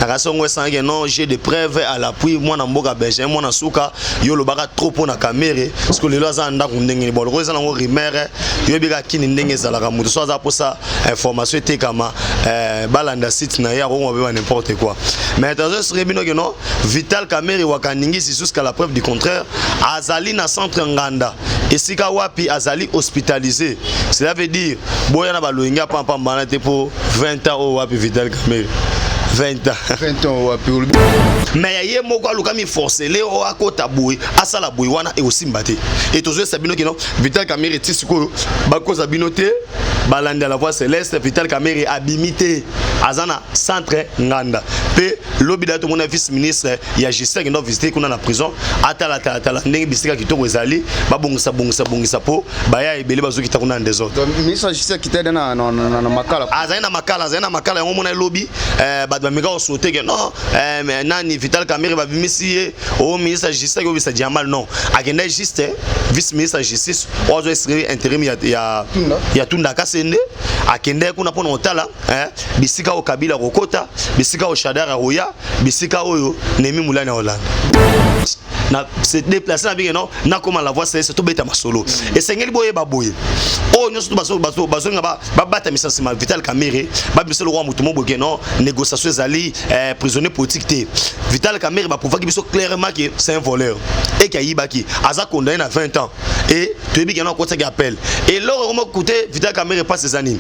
Nakasongo sangue non, j'ai des preuves à l'appui. Moi na mboka Benjamin, moi na suka yo lo baka trop pour na caméra parce que les lois anda kundenge ni bolo za nango rimere yo bika kini ndenge za la kamuto so za pour ça information était kama balanda site na ya ko ba n'importe quoi. Mais attention serait bino que non Vital Kamerhe wakaningi jusqu'à la preuve du contraire azali na centre Nganda et sika wapi azali hospitalisé. Cela veut dire boya na baloinga pampa banate pour 20 ans au wapi Vital Kamerhe 20 ans. 20 ans wapi. Mais yé moko aluka mi forcer le o akota boy asala boy wana et aussi mbate. Et toujours sabino que non Vital Kamerhe tisiko bakoza binote balanda la voix céleste Vital Kamerhe abimité azana centre Nganda. Pe lobi da to mon vice ministre ya Justin qui doit visiter kuna na prison atala ndenge bisika kitoko ezali babongisa po baya ebele bazo kita kuna ndezot. Donc ministre Justin qui était na makala. Azana makala yango mona lobi ba mega o sauter que non mais nani Vital Kamerhe ba bimisi au ministre Justin ko bisa diamal non agenda juste vice ministre justice ozo escrire intérim ya tunda kasende akende kuna pona otala bisika o Kabila kokota bisika o Shadara Roya bisika oyo Nemi Moulane Hollande na se déplacer na bien non na comment la voix c'est tout beta masolo et sengeli boye baboye oh nous tout baso ngaba bata misasima Vital Kamerhe ba biso le roi mutumo boke non négociation zali prisonnier politique té Vital Kamerhe ba prouver biso clairement que c'est un voleur et qu'il y baki aza condamné à 20 ans et tu bi non côté appel et lors comment coûter Vital Kamerhe passe ses années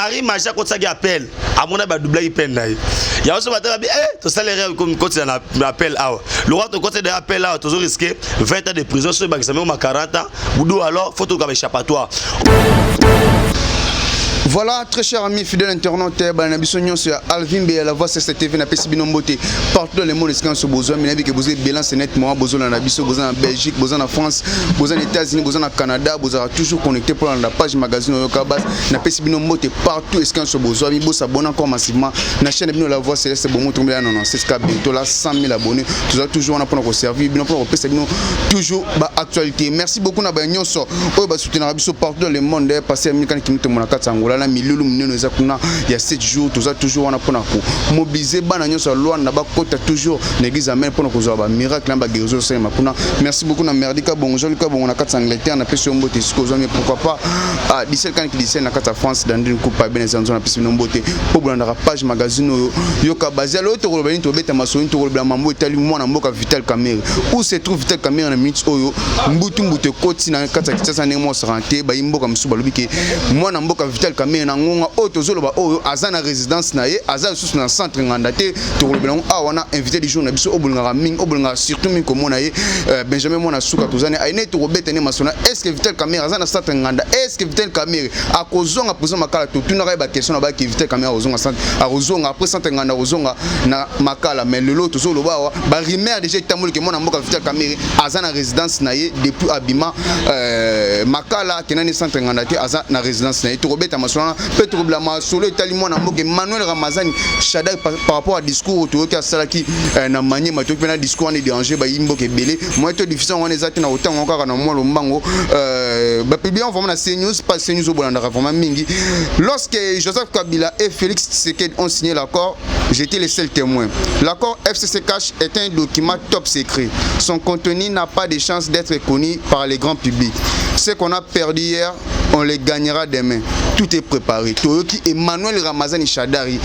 Ari Maja côté appel à mon ba double peine na ya aussi ba to salaire comme côté na appel ah le roi to côté de appel là toujours risqué 20 ans de prison sur l'examen ou 40 ans ou alors faut tout comme échappatoire. Voilà, très chers amis fidèles internautes, Banabisonio sur Alvin B, la voix CCTV, na PCB Nombote, partout dans le monde, est-ce qu'on se besoin, mais que vous êtes bilan, c'est nettement, besoin en Abisso, besoin en Belgique, besoin en France, besoin aux États-Unis, besoin en Canada, vous êtes toujours connecté pour la page magazine au Yokabas, na PCB Nombote, partout, est-ce qu'on se besoin, il faut s'abonner encore massivement, na chaîne de la voix céleste, bon, on tombe là, non, c'est ce qu'a bientôt là, 100 000 abonnés, tout ça toujours, on a pour nous servir, bien pour PCB, toujours, actualité. Merci beaucoup, na Bagnon, so, oh, bah, soutenir Abisso partout dans le monde, passer à 1000 qui nous mon Angola. Milulu mneno ezakuna il y a 7 jours tout ça toujours on a pour mobiliser bana nyonso loi na ba kota toujours l'église amène pour nous ba miracle ba guérison c'est makuna. Merci beaucoup na merdika bonjour ka bon na kata Angleterre na pesi mbote sikozo mais pourquoi pas à 17 quand qui dit na kata France dans une coupe bien ezanzo na pesi mbote pour na page magazine yoka basé l'autre robani to beta masoni to robla mambo etali mwana mboka Vital Kamerhe où se trouve Vital Kamerhe na minute oyo mbutu koti na kata kitasa ne mo santé ba imboka msuba lobiki mwana mboka Vital Kamerhe na ngonga otozoloba oyo azana résidence na ye azana sous na centre Nganda te to robelon a wana invité du jour na biso obulunga ming obulunga surtout min ko mona ye Benjamin mona suka tozane aine to robeta ne masona est-ce que Vital Kamerhe azana centre Nganda est-ce que Vital Kamerhe akozonga poser makala to tuna ba question na ba ki Vital Kamerhe ozonga centre arozonga après centre Nganda ozonga na makala mais le lot tozoloba ba rimer déjà tamul ke mona mboka Vital Kamerhe azana résidence na ye depuis abima makala kenani centre Nganda te azana résidence na ye to robeta masona Petro Blama solo italimon na mboke Emmanuel Ramazani Shadak par rapport à discours autour qui a salaki na manier mato qui na discours en danger ba imboke belé moi to diffusion on les atteint autant encore na moi lombango ba publier en forme na CNews pas CNews au bolanda vraiment mingi lorsque Joseph Kabila et Félix Tshisekedi ont signé l'accord j'étais le seul témoin. L'accord FCC Cash est un document top secret. Son contenu n'a pas de chance d'être connu par les grands publics. Ce qu'on a perdu hier, on les gagnera demain. Tout est préparé. Toyoki Emmanuel Ramazani Shadari,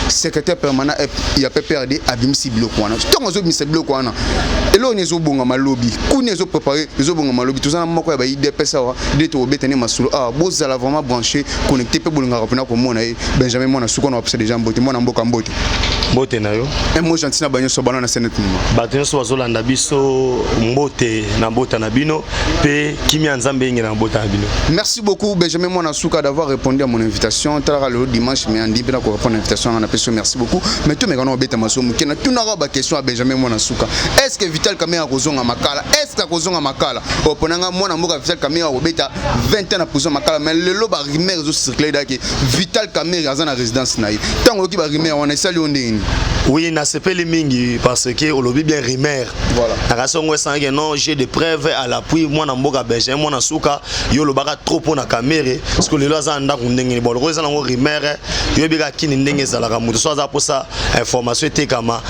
secrétaire permanent, il a perdu Abimsi Blokwana. Tant que Abimsi Blokwana, et là on est au bon à lobby. Qu'on est au préparé, les au bon à lobby. Tout ça, moi quoi, il dépasse ça. Dès que vous bétez ma solo, ah, vous allez vraiment brancher, connecté, peut vous le rappeler comme moi, Benjamin, moi, sous qu'on a observé des gens, moi, en bote. Mbote na yo. Moi gentil na banyo so bana na senet muma. Bato so bazolanda biso mbote na mbota na bino pe kimia nzambe ngi na mbota na bino. Merci beaucoup Benjamin Mwanasuka d'avoir répondu à mon invitation. Tala le dimanche mais andi bina ko répondre à l'invitation na peso merci beaucoup. Mais tout me gano beta maso mukena tunara ba question à Benjamin Mwanasuka. Est-ce que Vital Kamerhe kozonga makala? Est-ce que kozonga makala? Oponanga mwana mboka Vital Kamerhe obeta 20 ans na prison makala mais le lo ba rimer zo circuler daki Vital Kamerhe azana résidence na ye. Tango ki ba rimer on est sali ondeni. Oui, n'a sepeli mingi parce que au lobby bien rimer. Voilà. Akasongo sangue non, j'ai des preuves à l'appui moi na mboka Benjamin moi na suka yo lo baka trop pour na caméra parce que le loza nda kundenge bon le za nango rimer yo bika kini ndenge za la kamuto so za pour ça information était kama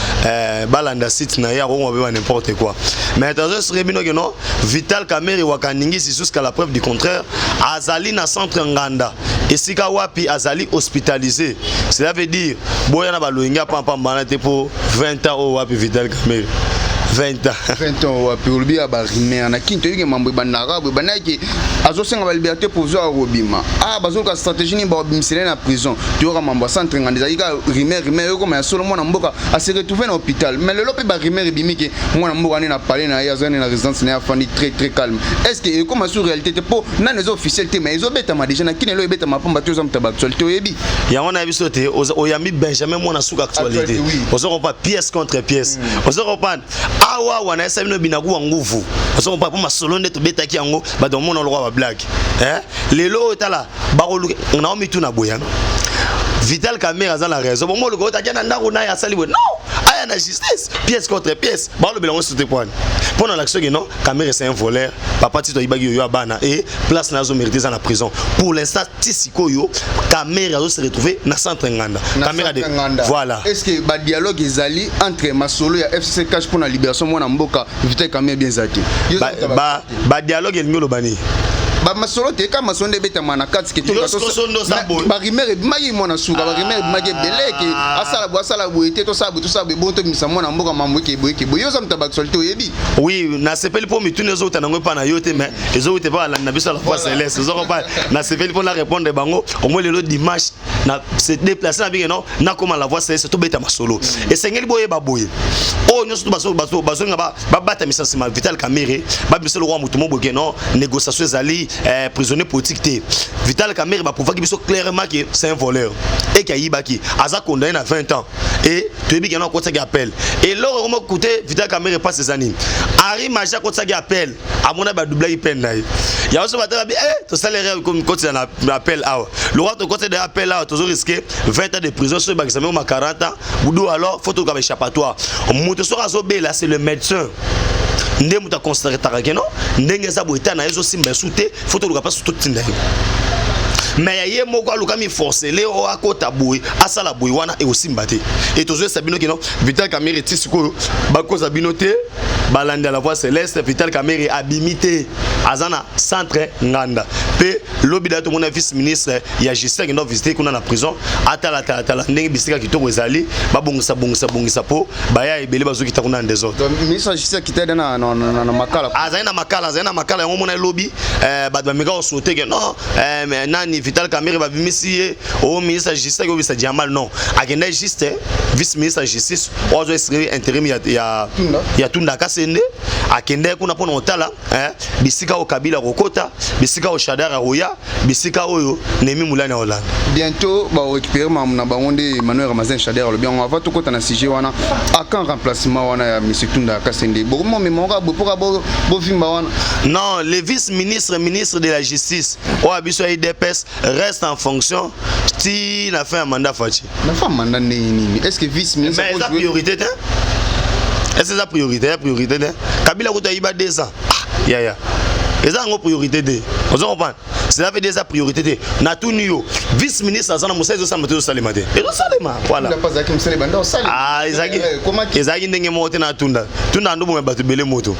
balanda site na ya ko ba n'importe quoi. Mais attention sur bino que non Vital Kamerhe wakaningi jusqu'à la preuve du contraire azali na centre nganda esika wapi azali hospitalisé. Cela veut dire boya na baloinga pampa mbana te pour 20 ans au wapi Vital Kamerhe 20 ans. 20 ans wapi olobi ya ba rimer na kinto yeke mambo banara bo banaki azosenga ba liberté provisoire robima. Ah bazoka stratégie ni ba bimisele na prison. Tuyora mambo centre nganda yika rimer yoko ma solo mona mboka a se retrouver na hôpital. Mais le lope ba rimer bimiki mona mboka ni na parler na ya zone na résidence na fandi très calme. Est-ce que comme sur réalité te po na les officiels te mais ils obeta ma déjà na kinelo ebeta ma pamba tozam taba actualité oyebi. Ya on a biso te oyami Benjamin mona suka actualité. Ozoko pas pièce contre pièce. Ozoko pas awa wana esa bino binaku wa nguvu osoko pa ma solo ndeto betaki yango ba do mona lokwa ba blague lelo tala ba ko na omi tuna boyano Vital Kamerhe a la raison bon mo lokota taki na ndako na ya sali non aya na justice pièce contre pièce ba lo belango sur te point pendant l'action que non Kamerhe c'est un voleur papa tito ibagi yo abana et place na zo mériter dans la prison pour l'instant tisiko yo Kamerhe a se retrouver na centre nganda Kamerhe voilà. Est-ce que ba dialogue ezali entre Masolo ya FCC cash pour la libération mona mboka Vital Kamerhe bien zaki ba dialogue el ngolo bani ba masolo te ka masonde beta mana kati ke to ba rimer magi mona suka ba rimer magi beleke asala bo ete to sabu bonto misa mona mboka mambo ke boye yo zamta ba actualité oyebi oui na sepeli po mitune zo tanango pa na yote mais ezo te ba na biso la fois céleste zo pas na sepeli po na répondre bango au moins le dimanche na se déplacer na bien non na comme la voix céleste to beta masolo et sengeli boye ba boye oh nyoso baso nga ba bata misa sima Vital Kamerhe ba biso le roi mutumo boke non négociation zali prisonnier politique té Vital Kamerhe va pouvoir qu'il clairement que c'est un voleur et qu'il baki aza condamné à 20 ans et tu dis qu'il y a un côté qui appelle et là on m'a écouté Vital Kamerhe passe ses années Harry Maja côté qui appelle à mon avis double peine là il y a aussi battre to salaire comme côté on appelle ah le roi de côté de appel là toujours risqué 20 ans de prison sur baki ça même 40 ans ou alors photo comme échappatoire moto sur azobé là c'est le médecin ndemu ta constater que non ndenge za boita na ezo simba soute photo luka pas tout tinda mais yé moko aluka mi forcer le o akota boy asala boy wana e osimba te et tozo sabino que non Vital Kamerhe tisiko ba koza binote balanda la voix céleste Vital Kamerhe abimité azana centre nganda pe lobby to mon vice ministre ya Justin qui doit visiter kuna na prison atala ndenge bisika kitoko ezali ba bongisa po ba ya ebele bazo kita kuna ndezo ministre Justin kitenda na makala azana makala yango mona lobby ba mega osote que non nani Vital Kamerhe ba bimisi au ministre Justin ko bisa diamal non agenda juste vice ministre justice ozo escrire intérim ya tunda kasende akende kuna pona otala bisika o Kabila Rokota bisika o Shadara Roya bisika oyo Nemi Moulana Hollande bientôt ba récupérer na bangonde Emmanuel Ramazan Shadara le bien on va tout kota na sujet wana à quand remplacement wana ya monsieur Tunda Kasende beaucoup mémoire pour bo vimba wana non le vice-ministre ministre de la justice o abiso IDPS reste en fonction si la fin mandat Fachi la fin mandat nini est-ce que vice-ministre mais la priorité est-ce que la priorité Kabila Kota iba 2 ans ya eza ngo priorité de ozo comprendre cela fait déjà priorité na tout niyo vice ministre azana musazo sa mato salima de et salima voilà il a pas zaki musale banda salima ah ezaki ndenge mote na tunda ndo mo batu bele moto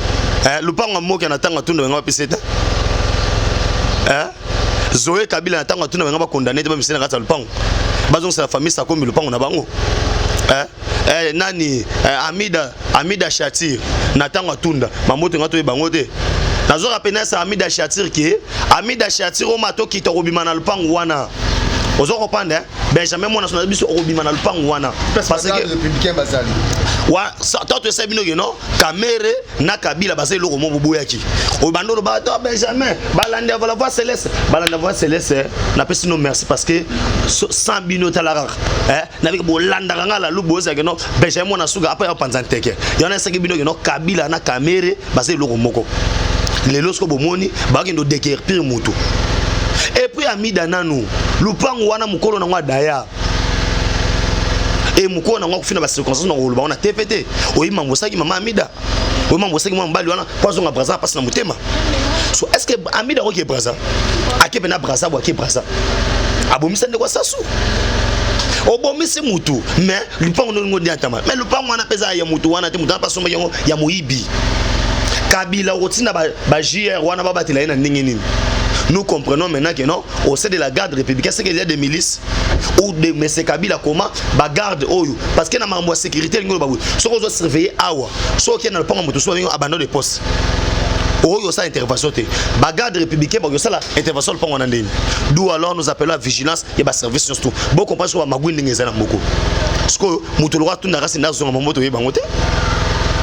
lupango moke na tanga tunda ngaba piseta Zoé Kabila na tanga tunda ngaba condamné ba misena kata lupango bazon sa famille sa komi lupango na bango nani Amida Shatir na tanga tunda mamoto ngato e bango te nazo rapena sa Amida Shatir ki Amida Shatir o mato ki to robima na lupango wana ozo comprendre Benjamin mona so na biso robima na lupango wana parce que républicain bazali wa toto sabino que non Kamerhe na Kabila basé loko mo boyaki o bandolo ba to Benjamin balanda la voix céleste na pesi no merci parce que sans bino talara na biko bolanda nga la lubo za que non Benjamin mona suga après on panza teke yana saki bino que non Kabila na Kamerhe basé loko moko les losko bomoni ba kendo déguerpir mutu et puis Amida nanu lupango wana mukolo na ngwa daya et moko na ngoko fina ba circonstance na ngolo ba on a TPT oyima mbosaki mama Amida oyima mbosaki mama mbali wana pozo nga braza passe na mutema so est-ce que Amida ko ke braza akepe na braza bo ke braza abomisa ndeko sasu obomisi mutu mais lupango ngo diatama mais lupango wana pesa ya mutu wana te mutu pa somba yango ya moyibi Kabila rotina ba JR wana ba batela na ndenge nini. Nous comprenons maintenant que non, au sein de la garde républicaine, c'est qu'il y a des milices ou des M. Kabila comment ba garde oyo parce que na mambo sécurité ngolo babu. So ko surveiller awa. So ki na pas moto so abandon de poste. Oyo ça intervention te. Ba garde républicaine ba yo ça la intervention pas ngona ndeni. D'où alors nous appelons la vigilance et ba service surtout. Bon comprendre so magwindi ngeza na moko. Parce que mutu lo ratu na rasi na zo moto yeba ngote.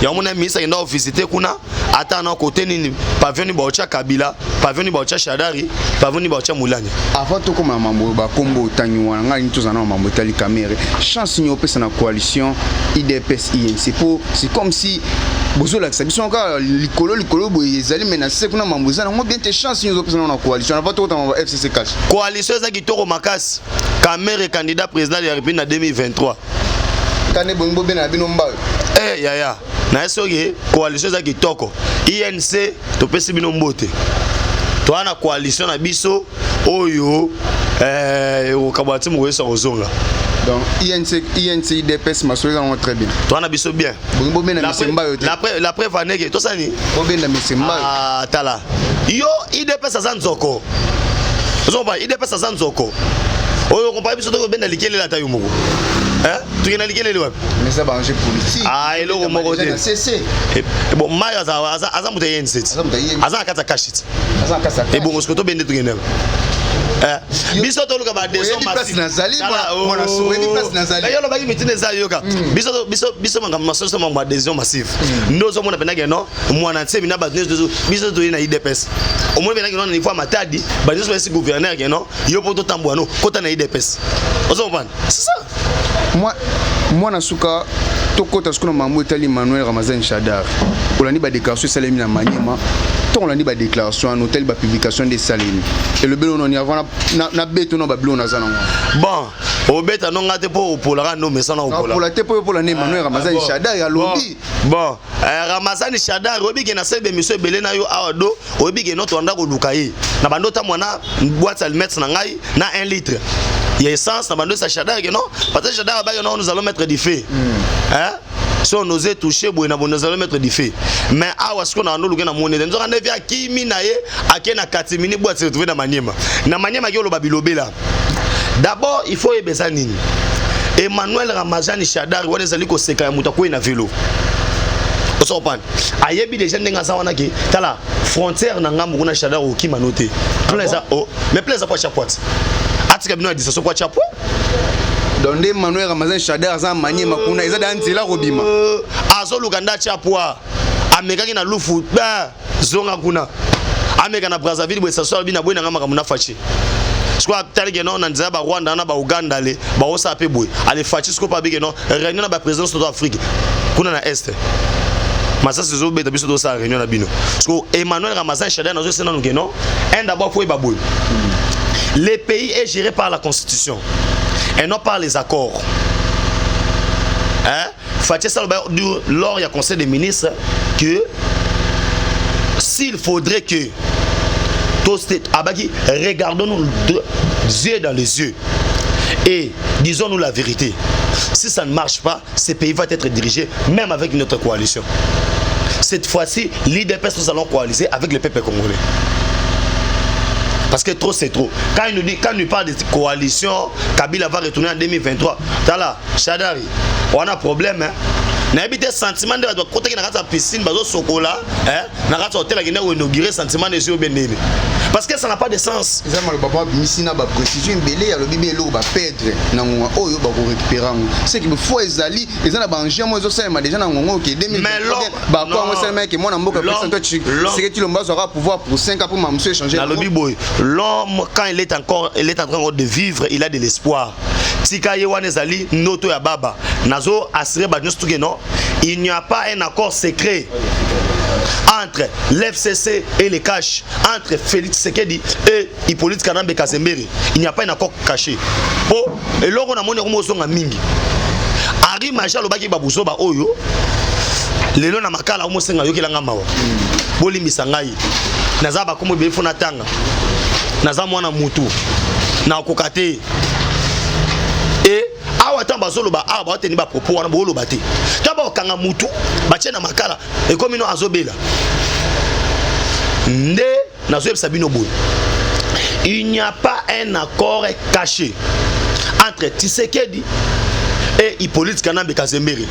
Ya mona ministre ina visiter kuna ata na côté ni paveni ba ocha Kabila paveni ba ocha Shadari paveni ba ocha Mulanya avant to koma mambo ba kombo tanywa nga ni tozana mambo tali camera chance ni opesa na coalition IDPS INC pour c'est comme si bozola ça biso encore likolo bo ezali menacé kuna mambo zana ngo bien te chance ni opesa na coalition avant to koma FCC cash coalition za kitoko makasi camera candidat président de la République en 2023 kane bongo bena bino mbayo ya na esoge coalition za kitoko INC to pesi bino mbote to ana coalition na biso oyo okabati mo wesa ozonga donc INC IDPS masoza on très bien to ana biso bien bongo bena misemba yo la preuve aneke to sani bo bena misemba tala yo IDPS azanzoko ozoba IDPS azanzoko oyo kompa biso to bena likele la tayo moko tu na likele wapi mais ça ba enjeu politique eloko moko te cc bon mai aza muta yenset aza kata kashit bon osko to bende tu ngene biso to luka ba deso massif nazali mwana souweni place nazali yo lo baki mitine za yoka biso manga masoso manga adhésion massive ndozo mona penage no mwana tse bina ba biso to ina IDPS au moins penage no na niveau matadi ba biso esi gouverneur ke no yo poto tambwa no kota na IDPS ozo mbana c'est ça moi na suka tokota skuna mambo etali Emmanuel Ramazan Shadar olandi ba déclaration salemi na Maniema to olandi ba déclaration en hôtel ba publication de salemi et le belo non y avant na beto no ba belo na zana bon o beta no ngate po opola no mesana opola opola te po opola ne Emmanuel Ramazan Shadar ya lobi bon Ramazan Shadar obi ke na sebe miso belé na yo awado obi ke no to anda ko lukaye na bandota mwana boîte almettre na ngai na 1 litre. Il y a essence dans le Shadar, non? Parce que Shadar, nous allons mettre du feu. Hein? Si on osait toucher, nous allons mettre du feu. Mais à ce qu'on a nous le monnaie, nous avons vu à qui minaye, à qui na 4 minutes pour se retrouver dans Maniema. Dans Maniema, il y a le babilobe là. D'abord, il faut y besanini. Emmanuel Ramazan Shadar, on est allé au Seka Moutakou na vélo. On s'en prend. Ayebi des gens n'enga sawana ki. Tala frontière n'anga mukuna Shadar au Kimanote. Mais plein ça pas chaque fois. Atika bino dit ça so kwa chapo donc Emmanuel Ramazan Shadar za Maniema kuna ezada nzela robima azo luganda chapo amekaki na lufu ba zonga kuna ameka na Brazzaville bwe saso bina bwe ngama kamuna fachi siko talike no na nzela ba Rwanda na ba Uganda le ba osa pe bwe ale fachi siko pa bige no réunion na ba présidence de l'Afrique kuna na est masa sezo beta biso do sa réunion na bino siko Emmanuel Ramazan Shadar na zo sena no non un d'abord faut ba bwe. Le pays est géré par la Constitution et non par les accords. Fatih Salba dit lors du Conseil des ministres que s'il faudrait que tous regardons-nous yeux dans les yeux et disons-nous la vérité. Si ça ne marche pas, ce pays va être dirigé même avec notre coalition. Cette fois-ci, l'IDPS nous allons coaliser avec le peuple congolais. Parce que trop c'est trop. Quand il nous parle de coalition, Kabila va retourner en 2023. Tala, Shadari, on a un problème. Na habité sentiment de côté qui n'a pas piscine, bazo sokola, n'a pas hôtel qui n'a inauguré sentiment de yeux benene. Parce que ça n'a pas de sens. Ils ont le papa misina ba précision belé le bibé lo ba perdre na ngwa oyo ba ko récupérer. C'est qu'il faut ezali, ils ont ba enjeu moi zo sema déjà na ngongo qui 2023 ba ko moi seulement que moi na mboka président c'est que tu le mbas aura pouvoir pour 5 ans pour monsieur changer. Dans le biboy, l'homme quand il est en train de vivre, il a de l'espoir. Tika yewane ezali noto ya baba. Nazo assurer ba nyos tuke non. Il n'y a pas un accord secret entre l'FCC et les cash, entre Félix Sekedi et Hippolyte Kanambe Kazembere. Il n'y a pas un accord caché. Oh, et là on a monné comme on mingi. Ari Macha lobaki babuso ba oyo lelo na makala omosenga yokelanga mawa bolimbisa ngai naza bakomo belefo na tanga naza mwana mutu na kokate et awa tamba zoloba awa ba teni ba propos wana boloba te tamba okanga mutu batie na makala e comme no azobela nde nazo sabino boy. Il n'y a pas un accord caché entre Tshisekedi et Hippolyte Kanambe Kazembere.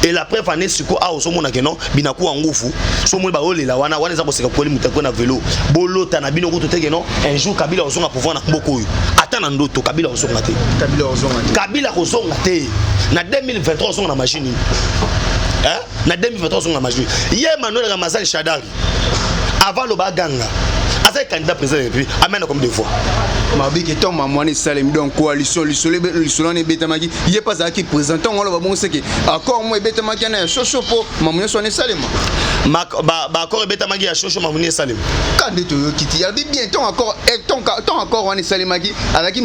Et la preuve en est ce qu'on a au sommet de Binaku en Goufou. Sommet Baoli, la Wana, Wana Zabo Sekapoli, Mutakona vélo. Bolo, Tanabino, Totégeno, un jour Kabila au son à pouvoir beaucoup. Attends, Ndoto, Kabila au son maté. Kabila au son maté. Na 2023, on a machine. Hein? Na 2023, on a machine. Hier, Manuel Ramazan Chadari, avant le Baganga. As candidat président et puis amène comme deux fois. Mabi qui tombe à moi Salem donc coalition le Betamaki il est pas qui présentant on va bon c'est que accord moi Betamaki na chocho po mamunye sonné Salem ba accord Betamaki ya chocho mamunye Salem quand tu kiti ya bien ton accord on est Salemaki alaki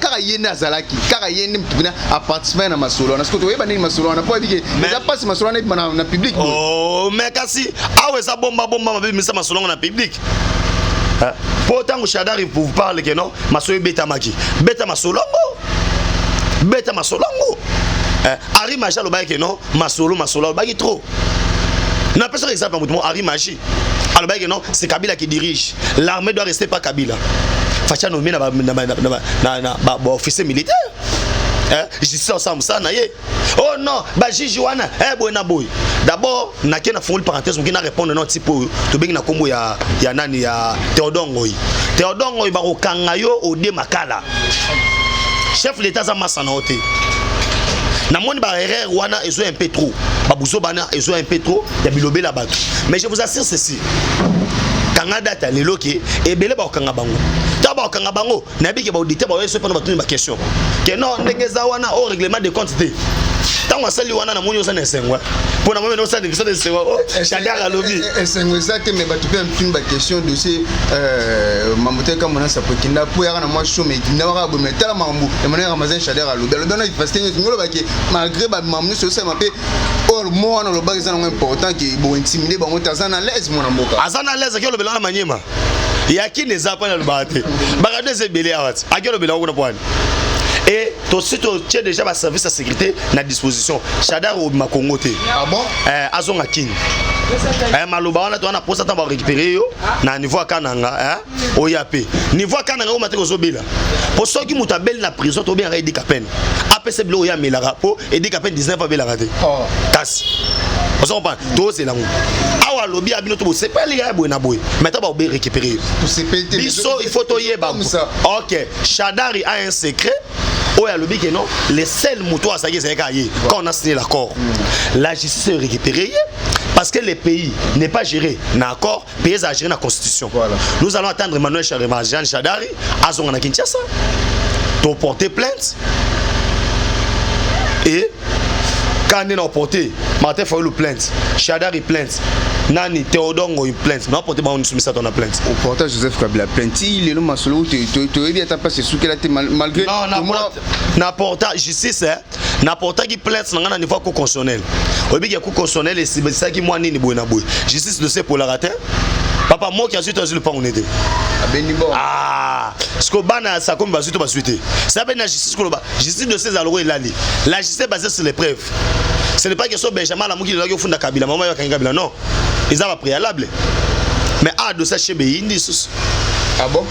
kaka yena zalaki kaka yena mtuna a participer na masolo na skoto yeba ni masolo na po biki déjà passe masolo na public oh mais kasi awe sa bomba mabi misa masolo na public. Pourtant, au Chadari, vous parlez que non, Masoyo Betamaki. Beta Masolongo. Beta Masolongo. Ari Macha, le bail que non, Masolo, le bail trop. N'a pas exemple, Ari Machi. Alors, bail que non, c'est Kabila qui dirige. L'armée doit rester pas Kabila. Facha nommé na officier militaire. Je suis ensemble ça naie. Oh non, ba Jijuana, boy. D'abord, na kena fond parenthèse, on na répondre non type to bengi na kombo ya nani ya Théodore Ngoyi. Théodore Ngoyi ba okanga yo ode makala. Chef l'état za masana ote. Na moni ba erreur wana ezo un peu trop. Ba buzo bana ezo un peu trop ya bilobe la bato. Mais je vous assure ceci. Kanga data lelo ke ebele ba okanga bango. Taba okanga bango na biki ba auditer ba yeso pona ba question. Que non ndengeza wana au règlement de compte te. Tant sali wana na moni osana sengwa. Pour na moni osana question de sengwa. Oh, Chadara lobi. Sengwa exact mais ba tu peux une question de ces mamote comme on a ça pour kinda pour yana moi chaud mais kinda ba bo metala mambu. Et mon Ramazan Chadara lobi. Le dona parce que ngolo ba ki malgré ba mamnu so ça m'appelle or moi na lo ba c'est important qui bo intimider ba mota zana l'aise mon amoka. Azana l'aise que le na manyema. Yaki ne za pas na le bate. Ba ga deux belé awat. Akelo bela ko na point. Et tout de suite, tu as déjà ma service de sécurité à disposition. Chadar ou ma Congote. Ah bon? Azonga King. Malouba, on a posé à récupérer na niveau Kananga, OYAP. Niveau Kananga, on m'a dit aux obéla. Pour ceux qui m'ont tabellé la prison, tu as bien dit Capen. Après, c'est bleu, il y a mis la rapport et dit Capen 19 fois la raté. Casse. On s'en parle. Tout c'est là. Awa lobby a bien tout. C'est pas les gars, mais tu vas bien récupérer. Il faut toyer. Ok. Chadari a un secret. Oh, il y a non, les seuls moutons à Sagé, c'est quand on a signé l'accord. La justice est récupérée parce que le pays n'est pas géré. D'accord, le pays est géré dans la constitution. Voilà. Nous allons attendre Emmanuel Jean Chadari à Zongana Kinshasa pour porter plainte. Et quand on a porté, Martin Fayoulou plainte, Chadari plainte, Nani Théodore Ngoyi plainte. Non, porté on soumis ça dans la plainte. Au portage Joseph Kabila plainte. Il est le masolo, tu es bien passé sous quel était malgré. Non, n'importe justice, n'importe qui plainte dans un niveau constitutionnel. Au biais du constitutionnel et c'est ça qui moi ni boina boy. Justice de ce pour la rater. Papa moi qui a suite le pas on aidé. Ah, ce que bana ça comme basuite pas suite. Ça ben la justice ko ba. Justice de ces aloro ilali. La justice basée sur les preuves. Ce n'est pas que so Benjamin la muki laki funda Kabila maman ya Kabila non. Ils avaient préalable. Mais à de ça chez Beindi sous. Ah bon?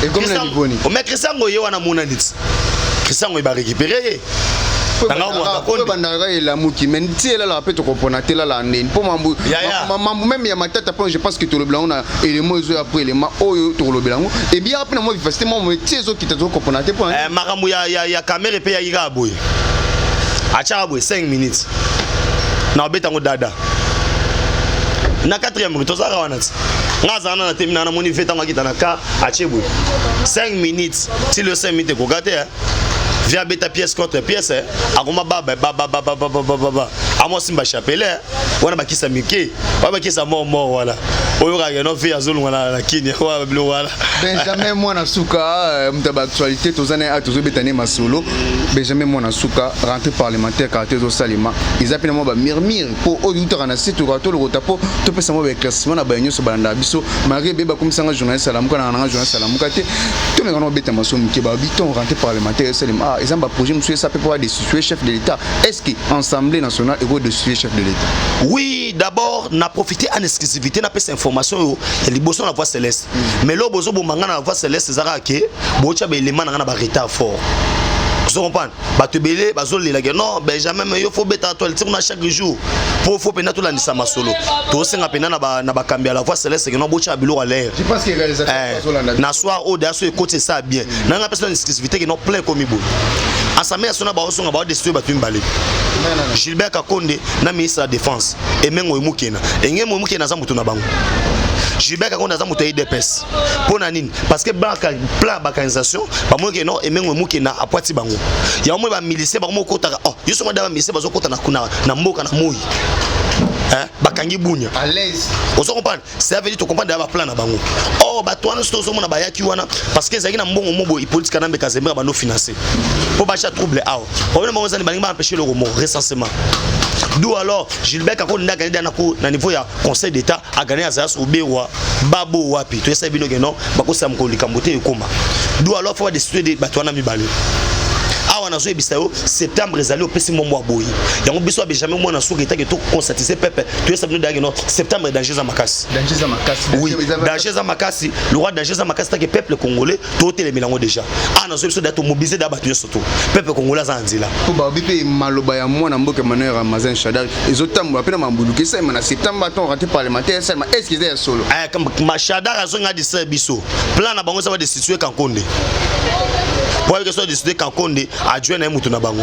Et comme la Liboni. O mais Christian Ngoye wana mona nit. Christian Ngoye ba récupérer. La mouki mais tu là la peut te comprendre là la ndine pour mambu même il y a ma tête après je pense que tout le blanc on a élément après élément oyo tout le blanc et bien après moi facilement moi tu qui te comprendre pour maramu ya caméra pe ya ira boy acha boy 5 minutes na betango dada na 4e minute ça rawanat ngazana na terminer na moni feta ngakita na ka ache boy 5 minutes si le 5 minutes ko gâter vient beta pièce contre pièce akoma baba amo simba chapelet wana bakisa mike ba bakisa mort voilà oyo ka no fait azulu wana la kini wa blo voilà Benjamin mwana suka mtaba actualité tozana a tozo betane masolo Benjamin mwana suka rentrée parlementaire caractère au salima ils appellent moi ba mirmir pour auditeur na site to le rotapo to pesa mo ba classement na ba nyoso balanda biso Marie beba comme ça journaliste salamu kana na journaliste salamu kate to me kana beta maso mike ba biton rentrée parlementaire salima ah ils ont ba projet monsieur ça peut pouvoir destituer chef de l'état est-ce que Assemblée nationale est destituer chef de l'état? Oui, d'abord n'a profité en exclusivité n'a pas cette information et les bossons la voix céleste mais là bozo bomanga na voix céleste zara ke bocha ba élément na ba retard fort. Vous comprenez? Bato belé bazoli la non Benjamin mais il faut beta toi le chaque jour pour faut pena tout la nisa masolo to senga pena na ba kambia la voix céleste que non bocha bilo à l'air. Je pense que réalisateur na soir au d'asso écouter ça bien na nga personne exclusivité que non plein comme ibo Assemblée nationale ba osonga ba destituer batu mbale Gilbert Kakonde na ministre de la défense et mengo mukena engé mo mukena za mutu na bango Gilbert Kakonde za mutu IDPS pour nanine parce que plan d'organisation ba mo ke non et mengo mukena apwati bango ya mo ba milicier ba mo kota oh yo songa da ba milicier ba zo kota na mboka na moyi bakangi bunya à l'aise ozo comprendre ça veut dire to comprendre ba plan na bango oh ba toi no sto zo mona ba yaki wana parce que zaki na mbongo mobo politique na mbeka zemba ba no financer pour ba cha trouble aw problème mo zani ba empêcher le romo recensement d'où alors Gilbert Kakonde na gagné na niveau ya conseil d'état a gagné azas obewa babo wapi to esa bino geno ba ko sam ko likambote ekoma d'où alors faut décider de ba toi na mibale awa na zo ebisao septembre ezali opesi momo boyi yango biso Benjamin mwana suka etake to consatiser pepe to esa bino dageno septembre danger za makasi oui danger za makasi le roi danger za makasi take peuple congolais to telemelango déjà ana zo biso dato mobiliser da batu surtout peuple congolais za nzila po ba bipe maloba ya mwana mboka Manuel Ramazan Shadar ezotambo apena mambuluki ça na septembre ton rentrée parlementaire ça est-ce qu'ils est solo ma Shadar azonga di sa biso plan na bango ça va destituer Kankonde pour que soit décidé Kankonde adjoint na mutu na bango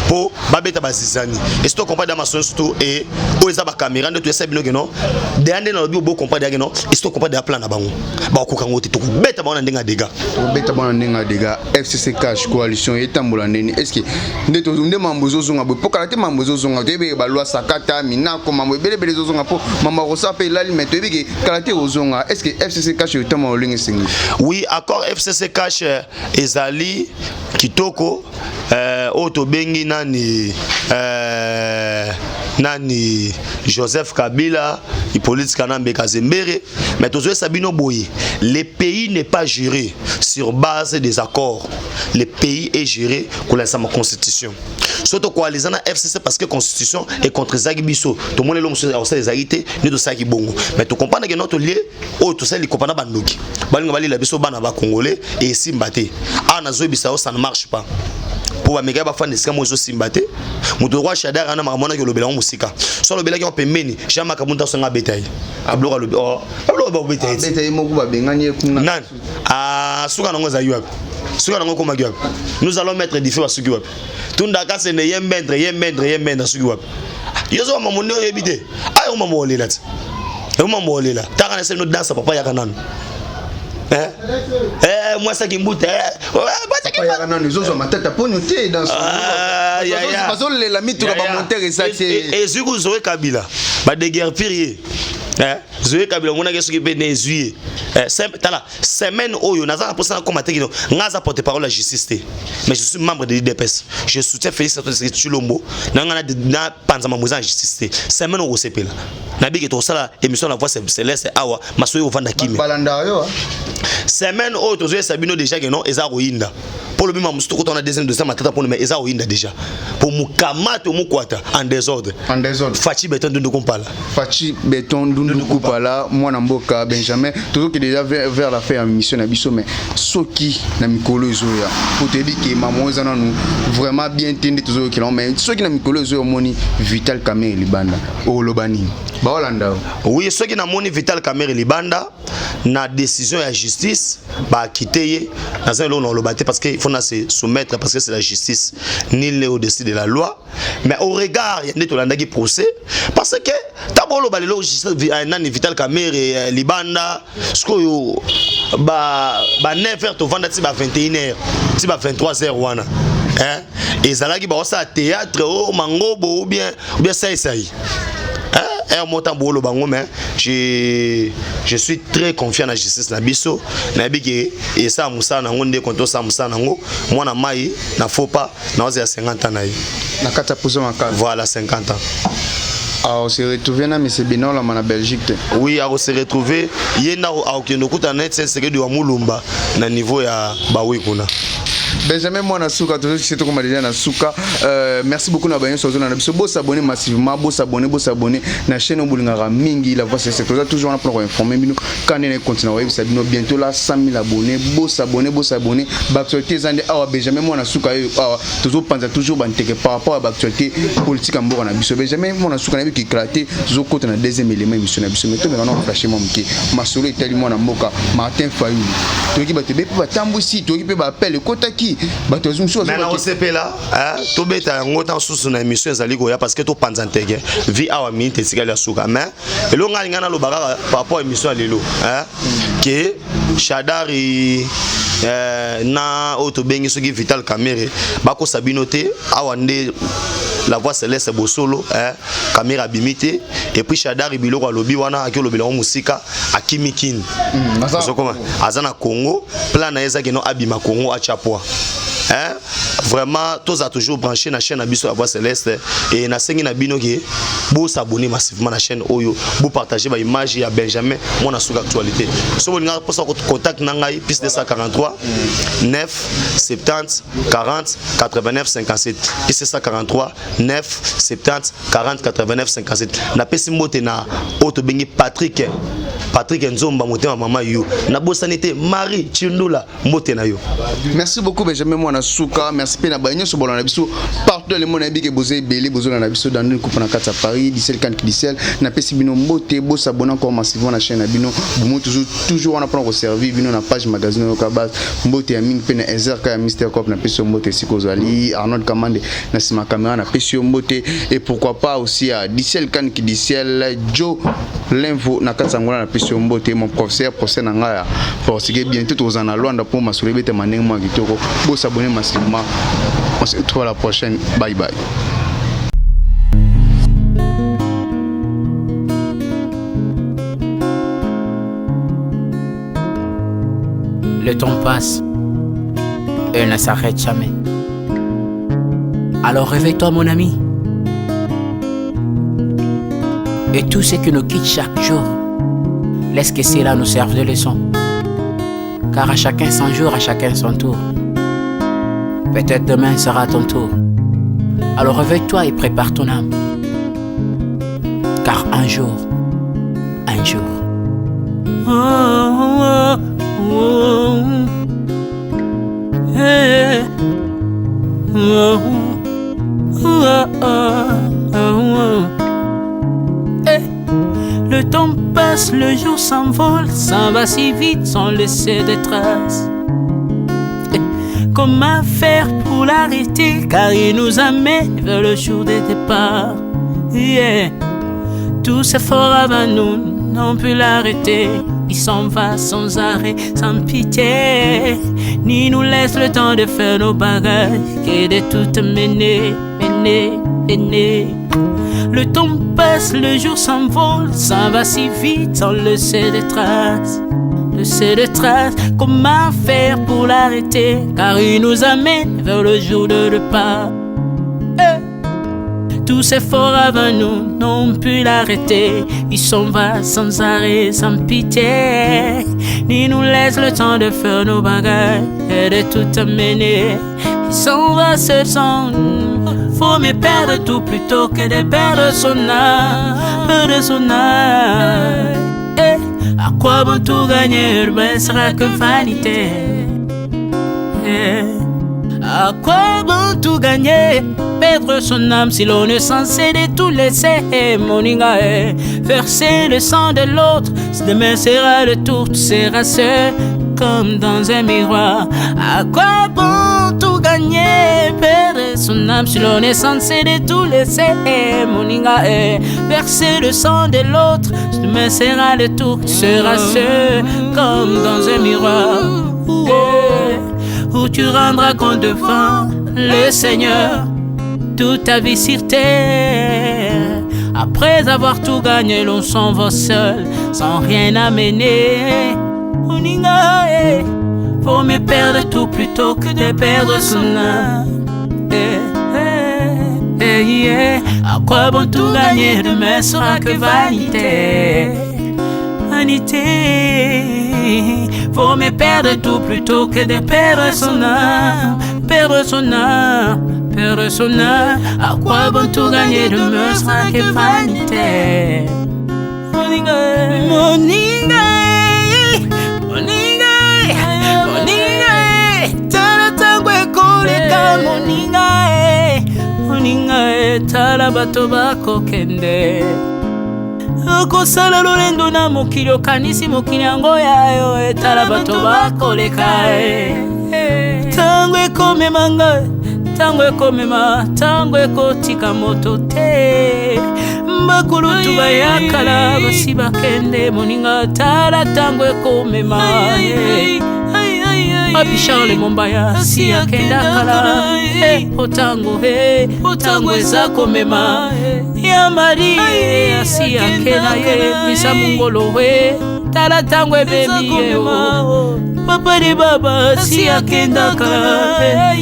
po babeta bazizani et si tu comprends dans ma son surtout et o eza ba caméra ndo tu esa bino geno de ande na lobi obo comprendre geno et si tu comprends dans plan na bango ba ko kango te to beta ba na ndenga dega FCC cash coalition etambola ndeni est-ce que ndeto nde mambozo zonga bo pokala te mambozo zonga tebe ba loi sakata minako mambo belebele zonga po mama rosa pe lali meto ebike kala te ozonga est-ce que FCC cash etambola olingi singi oui accord FCC cash ezali kitoko auto bengi nani Joseph Kabila Hippolyte Kanambe Kazembere mais tous Sabino Boye le pays n'est pas géré sur base des accords le pays est géré pour la constitution surtout quoi les ana FCC parce que constitution est contre Zagibiso tout le monde est l'homme sur les agités ni de ça qui bongo mais tu comprends que notre lié oh tout ça les comprendre bandoki balinga bali la biso bana ba congolais et simbate ah na zo bisao ça ne marche pas pour amega ba fan esika mozo simbate mutu roi Shadar ana makamona ke lobela musika so lobela ki opemeni jama kamunta songa betaille abloka lobi oh abloka ba betaille betaille moko ba bengani kuna nan ah suka nango za yuap suka nango koma yuap nous allons mettre des feux à suki wap tunda ka se ne yembendre suki wap yozo mamono ebite ayo mamolela ti mamolela taka na se no dansa papa ya kanana moi ça qui mboute nous autres ma tête à pognoter dans son la mitu ba monter exacté et Zugu Zoé Kabila ba de guerre pirier Zoé Kabila mona ke soki pe ne zuye tala semaine oyo naza pour ça comment te ngaza porte-parole la justice mais je suis membre de l'IDPS je soutiens Félix Antoine Tshilombo na panzama moza justice semaine au sepela na biki to sala émission la voix céleste awa masoyo ovanda kimi balanda yo semaine oyo tozoye Sabino déjà que non eza roinda pour le même musto ko na deuxième de ça matata pour mais eza roinda déjà pour mukamato mukwata en désordre Fachi Beton Dundu Kumpala Fachi Beton Dundu Kumpala mwana mboka Benjamin toujours que déjà vers la fin mission na biso mais soki na mikolo ezoya pour te dire que maman ezana nous vraiment bien tendre toujours que mais soki na mikolo ezoya moni Vital Kamerhe Libanda olobani ba Holanda oui soki na moni Vital Kamerhe Libanda na décision ya justice ba quitter na ça on le battre parce que il faut se soumettre parce que c'est la justice nul n'est au-dessus de la loi mais au regard il y a des procès parce que bolo balelo nani Vital Kamerhe libanda skoyo ba 9h to vanda ti ba 21h ti ba 23h wana ezalaki ba osa théâtre o mangobo ou bien ça un montant bolo bango mais je suis très confiant en la justice na biso na biki et ça musa na ngonde konto ça musa nango mwana mai na faut pas na oza 50 ans na yi na kata puzo makala voilà 50 ans. Ah, on s'est retrouvé na monsieur Bino la en Belgique. Oui, on s'est retrouvé yena au kenokuta net c'est secret de Mulumba na niveau ya bawe kuna. Benjamin Mwanasuka, toujours c'est tout comme déjà Nasuka. Merci beaucoup na banyo sur zone na biso. Bo s'abonner massivement, bo s'abonner na chaîne Obulingara Mingi la voix c'est toujours on pour informer bino quand on continue web sabino bientôt là 100 000 abonnés. Bo s'abonner. Actualité zande awa Benjamin Mwanasuka toujours penser toujours banteke par rapport à l'actualité politique en Mboka na biso. Benjamin Mwanasuka na bi éclaté toujours côté na deuxième élément émission na biso. Mais tout maintenant on flasher mon mki. Masolo tellement na Mboka Martin Fayulu. Toki ba tebe ba tambusi, toki pe ba appel kotaki. Maintenant, on sait pas là, tout bête a un autant sous une émission Zaligoya parce que tout panzantege, vie à minute et c'est la souka. Mais le long à l'ingana le bagarre par rapport à l'émission Lelo, que Shadari na auto bengi soki Vital Kamerhe, bako sabinote, awande la voix céleste bosolo, Kamerhe abimité et puis Shadari biloko alobi wana akio lobela musika akimikin. C'est comment? Azana Congo, plan na eza keno abima Congo a Chapwa. Vraiment, tous a toujours branché la chaîne Abisso la voix céleste et na sengi na bino ki bo s'abonner massivement la chaîne Oyo, bo partager ba image ya Benjamin mon asuka actualité. So vous n'avez pas contact nangai piste 243 9 70 40 89 57 piste 143 9 70 40 89 57 na pesi mbote na auto bengi Patrick Nzomba motema mama yo na bosanité Marie Chindula mbote na yo. Merci beaucoup Benjamin Mwanasuka, merci pe na banyo so bolana biso partout le monde na bozé belé bozona na biso dans une coupe na kata Paris 17 kan Kidisel na pesi bino mbote bo s'abonner encore massivement na chaîne na bino bomo toujours on apprend au servir bino na page magazine ka base mbote ya ming pe na Ezer ka Mr Cop na pesi mbote sikozali Arnold Kamande na sima caméra na pesi mbote et pourquoi pas aussi à 17 kan Kidisel Joe l'info na kata ngona na pesi mbote mon professeur procès na ngaya pour que bientôt aux en Luanda pour m'assurer bete maneng moi kitoko bo s'abonner massivement. On se retrouve à la prochaine. Bye bye. Le temps passe et ne s'arrête jamais. Alors réveille-toi mon ami. Et tout ce qui nous quitte chaque jour, laisse que cela nous serve de leçon. Car à chacun son jour, à chacun son tour. Peut-être demain sera ton tour. Alors réveille-toi et prépare ton âme. Car un jour. Le temps passe, le jour s'envole, s'en va si vite sans laisser de traces. Comment faire pour l'arrêter, car il nous amène vers le jour de départ. Tout c'est fort avant nous, n'ont pu l'arrêter. Il s'en va sans arrêt, sans pitié, ni nous laisse le temps de faire nos bagages, et de tout mener. Le temps passe, le jour s'envole, s'en va si vite sans laisser de traces. Comment faire pour l'arrêter, car il nous amène vers le jour de départ. Tous ces forts avant nous n'ont pu l'arrêter. Il s'en va sans arrêt, sans pitié, ni nous laisse le temps de faire nos bagages et de tout amener. Il s'en va seul sans nous. Faut me perdre tout plutôt que de perdre son âme, À quoi bon tout gagner, ben sera que vanité. À quoi bon tout gagner, perdre son âme si l'on est censé de tout laisser. Moninga, verser le sang de l'autre, demain sera le tour, tu seras seul comme dans un miroir. À quoi bon tout gagner, perdre son âme âme sur le naissance et de tout laisser. Moninga, verser le sang de l'autre, demain sera le tour, tu seras seul comme dans un miroir. Où tu rendras compte devant le Seigneur toute ta vie sur terre. Après avoir tout gagné, l'on s'en va seul, sans rien amener. Moninga, faut mieux perdre tout plutôt que de perdre son âme. À quoi bon tout gagner, demain sera que vanité. Vanité. Faut mieux perdre tout plutôt que de perdre son âme. Perdre son âme, perdre son âme. À quoi bon tout gagner, demain sera que vanité. Moninga, Moninga, Moninga, Moninga, tala tango ekoleka. Moninga, Moninga, tala bato bako kende. Okosala lolendo na mokili okanisi mokili yango yayo. Tala bato bakoleka. Tango ekomema ngai, tango ekomema, tango ekotika moto te. Bakulutu bayakala basi bakende. Moninga, tala tango ekomema. Papi Charles Mombaya si akenda kala. Otango otango eza komema. Ya Mari si akenda Misa Mungolo tala tango ebebi Papa de Baba si akenda kala.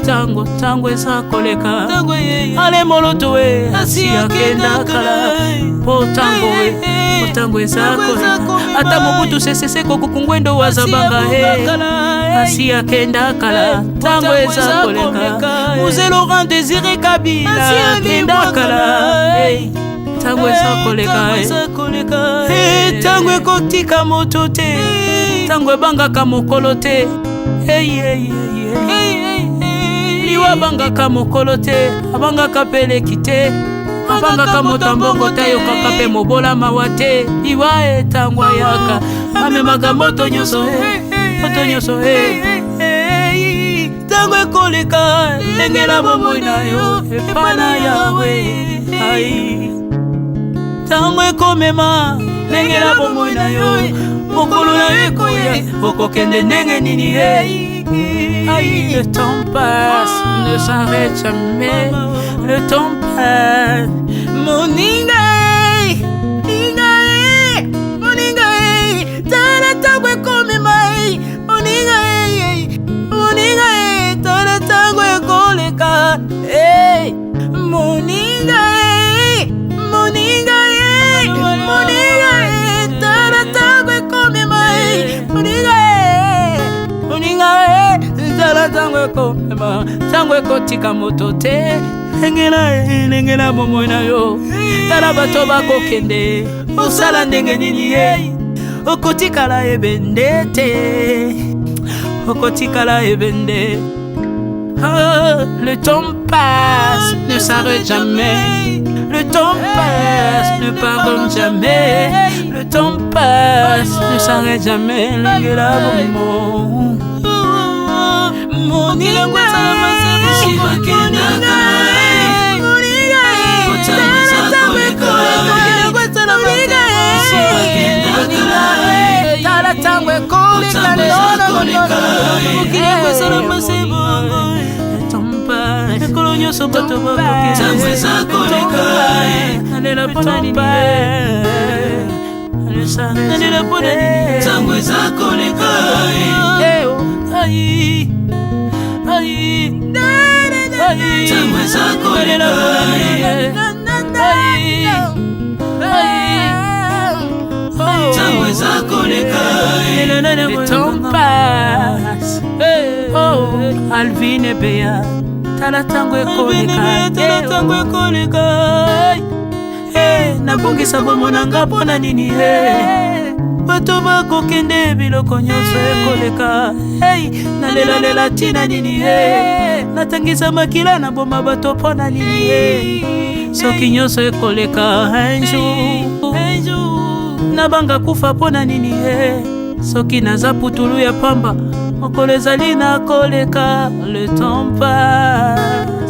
Tango tango eza koleka. Ale moloto si akenda kala. Potango tango eza koleka. Ata Mobutu sese kokukungwendo wazabanga asi akenda kala. Tango eza koleka. Mzee Laurent Désiré Kabila akenda kala. Tango eza koleka. Tango ekotika moto te. Tango ebangaka mokolo te. Liwa bangaka mokolo te. Abangaka peleki te. Abangaka motambongo tayo kakape mobola mawate. Iwa tango yaka amemaga moto nyoso moto nyoso tango ekoleka. Lengela bomoi na yo epana yawe. Tango ekomema lengela bomoi na yo. Mokolo na yo ekoya okokende ndenge nini. Le temps passe, ne s'arrête jamais. Le temps passe. Moninga, Moninga, Moninga, tala tango ekomema. Moninga, Moninga, tala tango ekoleka. Moninga, Moninga, Moninga, tala tango ekomema. Moninga, Moninga, tala tango ekomema. Tango ekotika moto te. Lengela bomoi na yo. Tala bato bako kende. Osala ndenge nini okotikala ebende te. Okotikala ebende. Le temps passe, ne s'arrête jamais. Le temps passe, ne pardonne jamais. Le temps passe, ne s'arrête jamais. Lengela bomoi. Moninga, tala tango ekoleka. Ekolo nyonso bato tango eza koleka. Nalela mpona nini nalela mpona nini tango eza koleka. Tango eza koleka. Tango eza koleka. Le temps passe. Oh, Alvin et Béa. Tala tango ekoleka. Tala tango ekoleka. Nabongisa bomona nga mpona nini bato bakokende biloko nyonso ekoleka. Nalela tina nini natangisa makila na boma bato mpona nini soki nyonso ekoleka. Un jour nabanga kufa mpona nini soki naza putulu ya pamba mokolo ezali na koleka. Le temps passe.